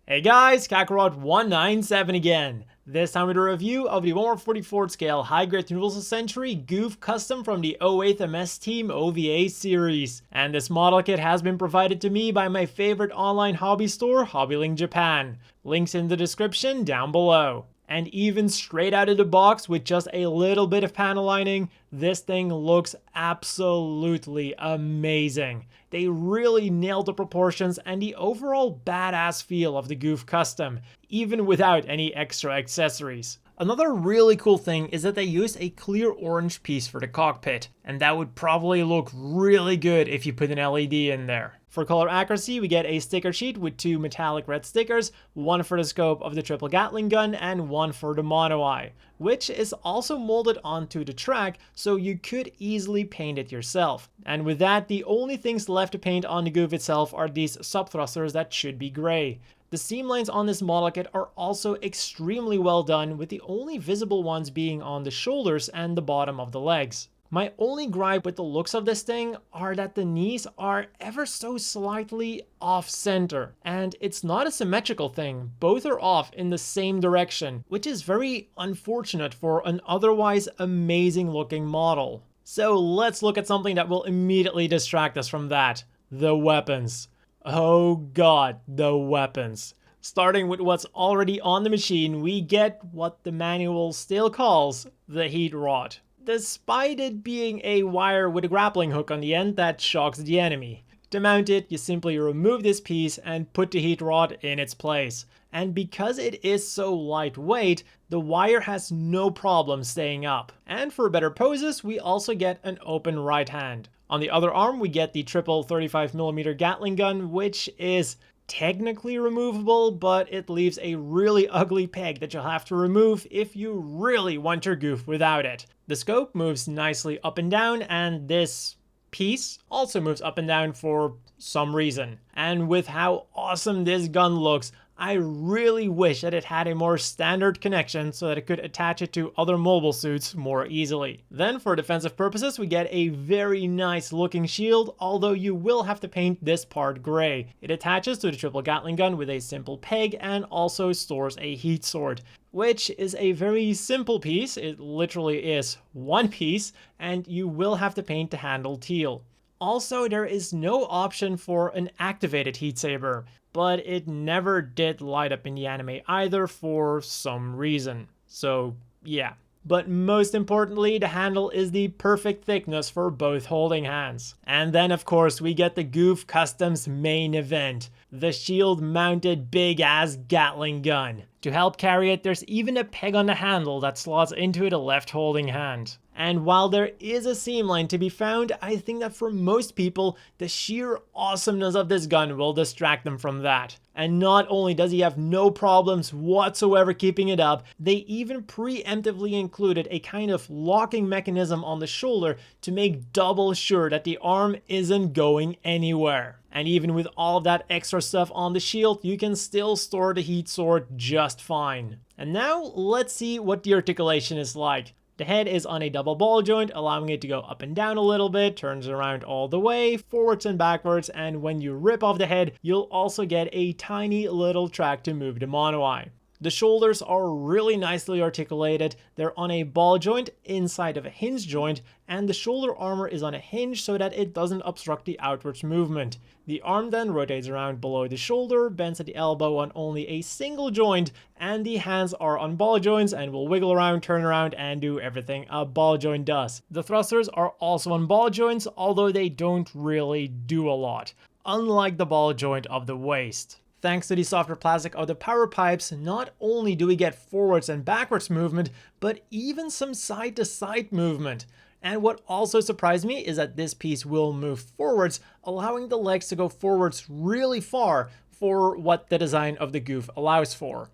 Hey guys, Kakarot197 again. This time with a review of the 144th scale high-grade Universal Century Gouf custom from the 08th MS Team OVA series. And this model kit has been provided to me by my favorite online hobby store, Hobbylink Japan. Links in the description down below. And even straight out of the box with just a little bit of panel lining, this thing looks absolutely amazing. They really nailed the proportions and the overall badass feel of the Gouf custom, even without any extra accessories. Another really cool thing is that they used a clear orange piece for the cockpit, and that would probably look really good if you put an LED in there. For color accuracy, we get a sticker sheet with 2 metallic red stickers, one for the scope of the triple Gatling gun and one for the mono eye, which is also molded onto the track, so you could easily paint it yourself. And with that, the only things left to paint on the Gouf itself are these sub-thrusters that should be gray. The seam lines on this model kit are also extremely well done, with the only visible ones being on the shoulders and the bottom of the legs. My only gripe with the looks of this thing are that the knees are ever so slightly off-center, and it's not a symmetrical thing, both are off in the same direction, which is very unfortunate for an otherwise amazing looking model. So let's look at something that will immediately distract us from that: the weapons. Oh god, the weapons. Starting with what's already on the machine, we get what the manual still calls the heat rod, despite it being a wire with a grappling hook on the end that shocks the enemy. To mount it, you simply remove this piece and put the heat rod in its place. And because it is so lightweight, the wire has no problem staying up. And for better poses, we also get an open right hand. On the other arm, we get the triple 35mm Gatling gun, which is technically removable, but it leaves a really ugly peg that you'll have to remove if you really want your Gouf without it. The scope moves nicely up and down, and this piece also moves up and down for some reason. And with how awesome this gun looks, I really wish that it had a more standard connection so that it could attach it to other mobile suits more easily. Then for defensive purposes, we get a very nice looking shield, although you will have to paint this part gray. It attaches to the triple Gatling gun with a simple peg and also stores a heat sword, which is a very simple piece. It literally is one piece, and you will have to paint the handle teal. Also, there is no option for an activated heat saber, but it never did light up in the anime either for some reason. So yeah. But most importantly, the handle is the perfect thickness for both holding hands. And then of course we get the Gouf Customs main event, the shield-mounted big-ass Gatling gun. To help carry it, there's even a peg on the handle that slots into the left holding hand. And while there is a seam line to be found, I think that for most people, the sheer awesomeness of this gun will distract them from that. And not only does he have no problems whatsoever keeping it up, they even preemptively included a kind of locking mechanism on the shoulder to make double sure that the arm isn't going anywhere. And even with all of that extra stuff on the shield, you can still store the heat sword just fine. And now let's see what the articulation is like. The head is on a double ball joint, allowing it to go up and down a little bit, turns around all the way, forwards and backwards, and when you rip off the head, you'll also get a tiny little track to move the mono eye. The shoulders are really nicely articulated. They're on a ball joint inside of a hinge joint, and the shoulder armor is on a hinge so that it doesn't obstruct the outwards movement. The arm then rotates around below the shoulder, bends at the elbow on only a single joint, and the hands are on ball joints and will wiggle around, turn around, and do everything a ball joint does. The thrusters are also on ball joints, although they don't really do a lot, unlike the ball joint of the waist. Thanks to the softer plastic of the power pipes, not only do we get forwards and backwards movement, but even some side to side movement. And what also surprised me is that this piece will move forwards, allowing the legs to go forwards really far for what the design of the Gouf allows for.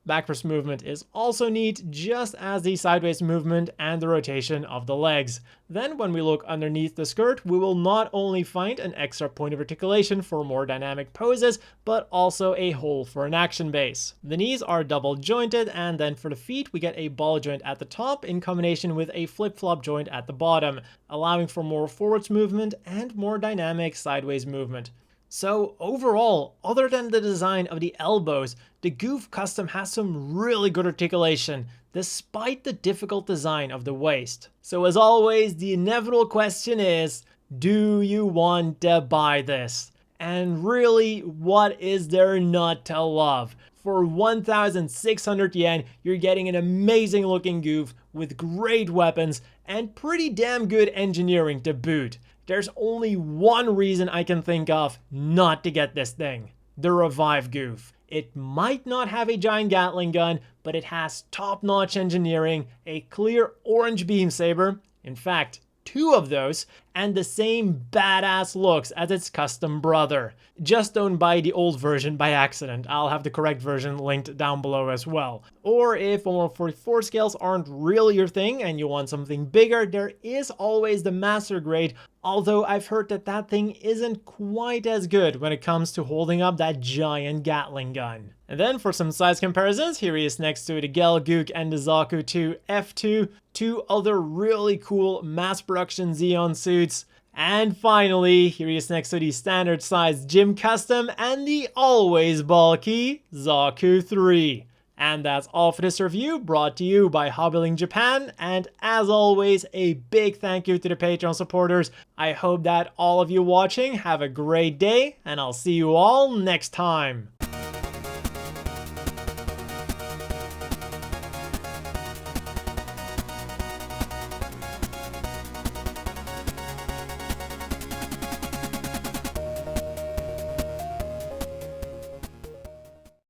Backwards movement is also neat, just as the sideways movement and the rotation of the legs. Then when we look underneath the skirt, we will not only find an extra point of articulation for more dynamic poses, but also a hole for an action base. The knees are double jointed, and then for the feet, we get a ball joint at the top in combination with a flip-flop joint at the bottom, allowing for more forwards movement and more dynamic sideways movement. So overall, other than the design of the elbows, the Gouf custom has some really good articulation, despite the difficult design of the waist. So as always, the inevitable question is, do you want to buy this? And really, what is there not to love? For 1,600 yen, you're getting an amazing looking Gouf with great weapons and pretty damn good engineering to boot. There's only one reason I can think of not to get this thing: the Revive Gouf. It might not have a giant Gatling gun, but it has top-notch engineering, a clear orange beam saber, in fact, 2 of those, and the same badass looks as its custom brother. Just don't buy the old version by accident. I'll have the correct version linked down below as well. Or if 1/44 scales aren't really your thing and you want something bigger, there is always the Master Grade, although I've heard that that thing isn't quite as good when it comes to holding up that giant Gatling gun. And then for some size comparisons, here he is next to the HGUC and the Zaku 2 F2, 2 other really cool mass production Zeon suits. And finally, here he is next to the standard size Gym Custom and the always bulky Zaku 3. And that's all for this review, brought to you by Hobbylink Japan, and as always, a big thank you to the Patreon supporters. I hope that all of you watching have a great day, and I'll see you all next time.